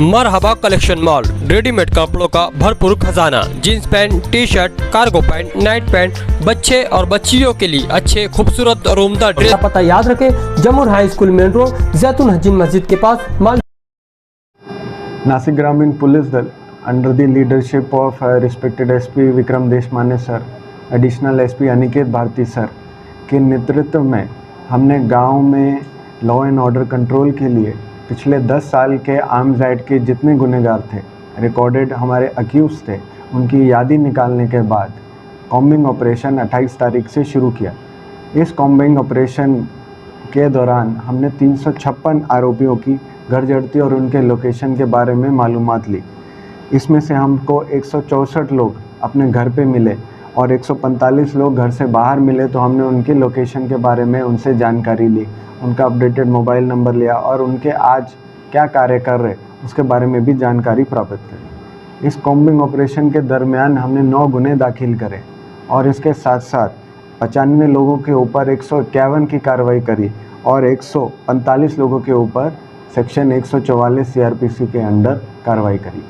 मरहबा collection mall, readymade कपड़ों का भरपूर खजाना, jeans pant, T shirt, cargo pant, night pant, बच्चे और बच्चियों के लिए अच्छे खूबसूरत और उम्दा ड्रेस। पता याद रखें, Jamur high school main road, जैतून हजीन मस्जिद के पास। नासिक ग्रामीण पुलिस दल under the leadership of respected SP Vikram Deshmane sir, additional SP Aniket Bharti sir के नेतृत्व में हमने गांव में लॉ एंड ऑर्डर कंट्रोल के लिए पिछले 10 साल के आर्म्स एक्ट के जितने गुनहगार थे, रिकॉर्डेड हमारे अक्यूज थे, उनकी यादी निकालने के बाद कॉम्बिंग ऑपरेशन 28 तारीख से शुरू किया। इस कॉम्बिंग ऑपरेशन के दौरान हमने 356 आरोपियों की घर जड़ती और उनके लोकेशन के बारे में मालूमात ली। इसमें से हमको 164 लोग अपने घर पे मिले और 145 लोग घर से बाहर मिले, तो हमने उनके लोकेशन के बारे में उनसे जानकारी ली, उनका अपडेटेड मोबाइल नंबर लिया और उनके आज क्या कार्य कर रहे उसके बारे में भी जानकारी प्राप्त करी। इस कॉम्बिंग ऑपरेशन के दरमियान हमने 9 गुने दाखिल करे और इसके साथ साथ 95 लोगों के ऊपर 151 की कार्रवाई करी और 145 लोगों के ऊपर सेक्शन 144 CRPC के अंडर कार्रवाई करी।